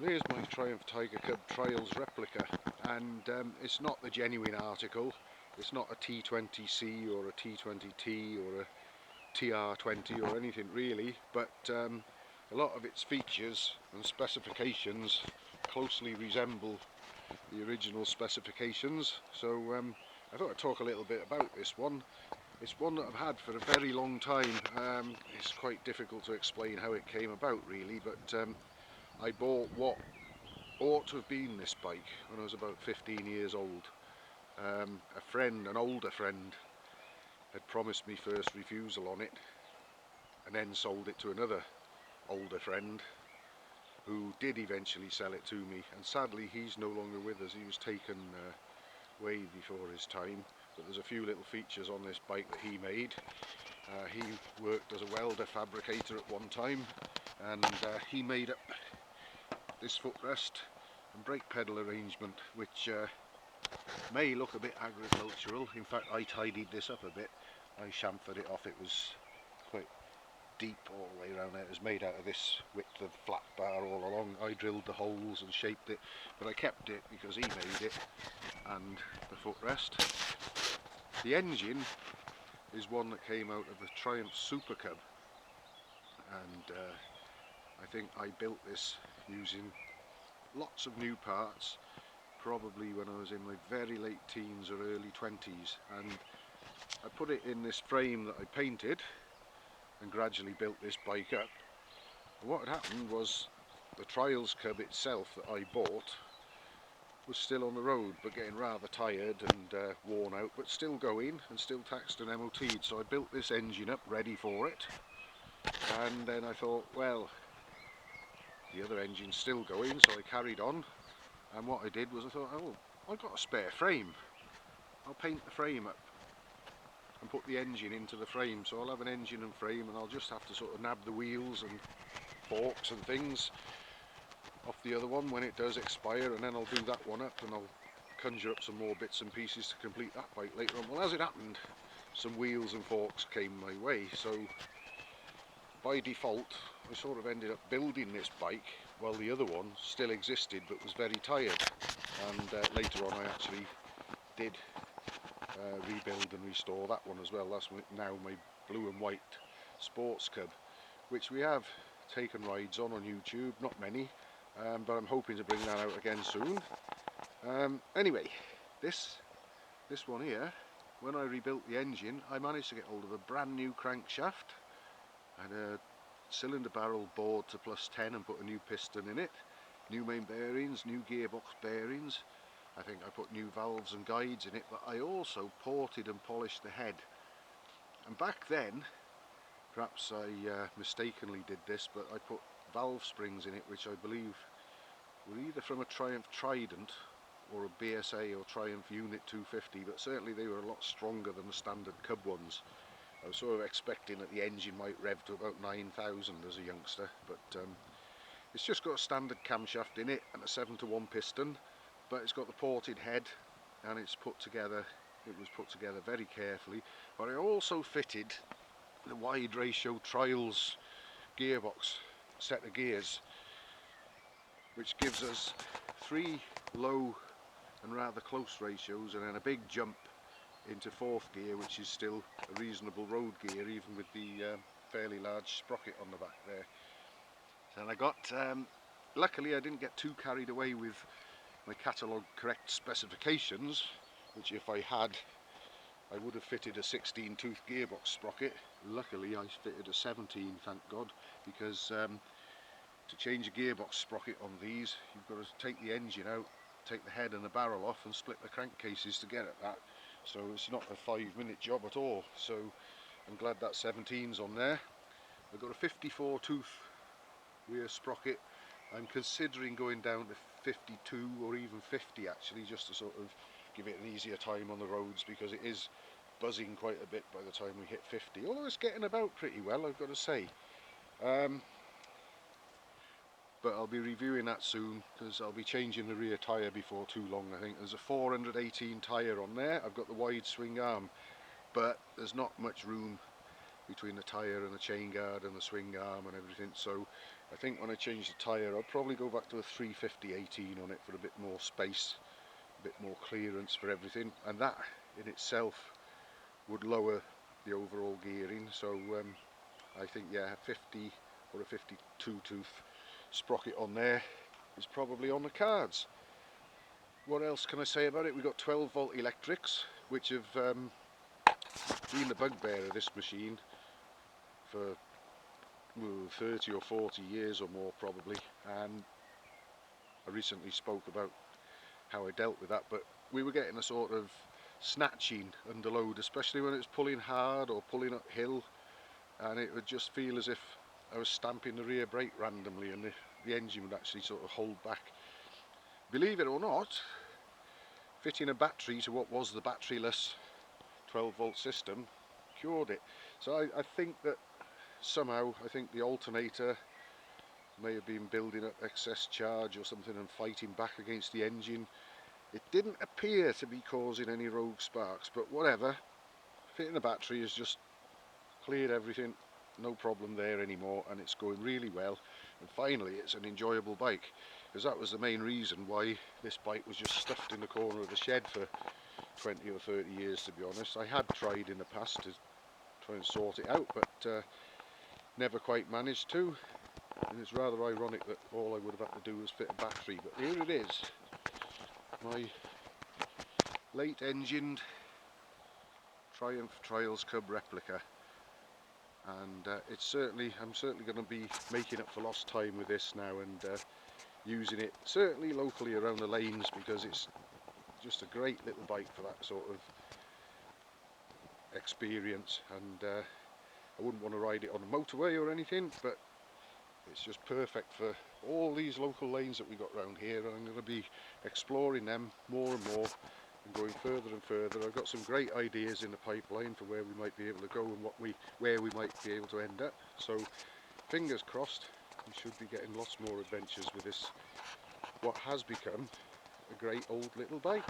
Here's my Triumph Tiger Cub Trials Replica, and it's not the genuine article. It's not a T20C or a T20T or a TR20 or anything really, but a lot of its features and specifications closely resemble the original specifications, so I thought I'd talk a little bit about this one. It's one that I've had for a very long time. It's quite difficult to explain how it came about really, but I bought what ought to have been this bike when I was about 15 years old. A friend, an older friend, had promised me first refusal on it and then sold it to another older friend who did eventually sell it to me, and sadly he's no longer with us. He was taken way before his time, but there's a few little features on this bike that he made. He worked as a welder fabricator at one time, and he made up this footrest and brake pedal arrangement, which may look a bit agricultural. In fact, I tidied this up a bit. I chamfered it off. It was quite deep all the way around there. It was made out of this width of flat bar all along. I drilled the holes and shaped it, but I kept it because he made it, and the footrest. The engine is one that came out of the Triumph Super Cub, and I think I built this using lots of new parts, probably when I was in my very late teens or early 20s, and I put it in this frame that I painted and gradually built this bike up. And what had happened was the Trials Cub itself that I bought was still on the road, but getting rather tired and worn out, but still going and still taxed and MOT'd. So I built this engine up ready for it, and then I thought, well, the other engine's still going, so I carried on. And what I did was I thought, oh, I've got a spare frame. I'll paint the frame up and put the engine into the frame, so I'll have an engine and frame, and I'll just have to sort of nab the wheels and forks and things off the other one when it does expire, and then I'll do that one up and I'll conjure up some more bits and pieces to complete that bike later on. Well, as it happened, some wheels and forks came my way, so by default I sort of ended up building this bike while the other one still existed but was very tired, and later on I actually did rebuild and restore that one as well. That's now my blue and white sports cub, which we have taken rides on YouTube, not many, but I'm hoping to bring that out again soon. Anyway, this one here, when I rebuilt the engine, I managed to get hold of a brand new crankshaft and a cylinder barrel bored to +10 and put a new piston in it, new main bearings, new gearbox bearings. I think I put new valves and guides in it, but I also ported and polished the head. And back then, perhaps I mistakenly did this, but I put valve springs in it, which I believe were either from a Triumph Trident or a BSA or Triumph Unit 250, but certainly they were a lot stronger than the standard Cub ones. I was sort of expecting that the engine might rev to about 9,000 as a youngster, but it's just got a standard camshaft in it and a 7:1 piston, but it's got the ported head, and it's put together. It was put together very carefully. But I also fitted the wide ratio Trials gearbox set of gears, which gives us 3 low and rather close ratios, and then a big jump into 4th gear, which is still a reasonable road gear even with the fairly large sprocket on the back there. And I got, luckily I didn't get too carried away with my catalogue correct specifications, which if I had, I would have fitted a 16 tooth gearbox sprocket. Luckily I fitted a 17, thank God, because to change a gearbox sprocket on these, you've got to take the engine out, take the head and the barrel off and split the crankcases to get at that. So it's not a 5-minute job at all, so I'm glad that 17's on there. I've got a 54 tooth rear sprocket. I'm considering going down to 52 or even 50 actually, just to sort of give it an easier time on the roads, because it is buzzing quite a bit by the time we hit 50, although it's getting about pretty well, I've got to say. But I'll be reviewing that soon, because I'll be changing the rear tyre before too long. I think there's a 418 tyre on there. I've got the wide swing arm, but there's not much room between the tyre and the chain guard and the swing arm and everything, so I think when I change the tyre I'll probably go back to a 350/18 on it for a bit more space, a bit more clearance for everything, and that in itself would lower the overall gearing. So I think, yeah, a 50 or a 52 tooth sprocket on there is probably on the cards. What else can I say about it? We've got 12-volt electrics, which have been the bugbear of this machine for 30 or 40 years or more probably, and I recently spoke about how I dealt with that, but we were getting a sort of snatching under load, especially when it was pulling hard or pulling uphill, and it would just feel as if I was stamping the rear brake randomly, and the engine would actually sort of hold back. Believe it or not, fitting a battery to what was the batteryless 12-volt system cured it. So I think that somehow, I think the alternator may have been building up excess charge or something and fighting back against the engine. It didn't appear to be causing any rogue sparks, but whatever. Fitting the battery has just cleared everything, no problem there anymore, and it's going really well. And finally it's an enjoyable bike, because that was the main reason why this bike was just stuffed in the corner of the shed for 20 or 30 years, to be honest. I had tried in the past to try and sort it out, but never quite managed to, and it's rather ironic that all I would have had to do was fit a battery. But here it is, my late engined Triumph Trials Cub Replica, and I'm certainly going to be making up for lost time with this now, and using it certainly locally around the lanes, because it's just a great little bike for that sort of experience. And I wouldn't want to ride it on a motorway or anything, but it's just perfect for all these local lanes that we got around here, and I'm going to be exploring them more and more and going further and further. I've got some great ideas in the pipeline for where we might be able to go and where we might be able to end up. So fingers crossed, we should be getting lots more adventures with this, what has become a great old little bike.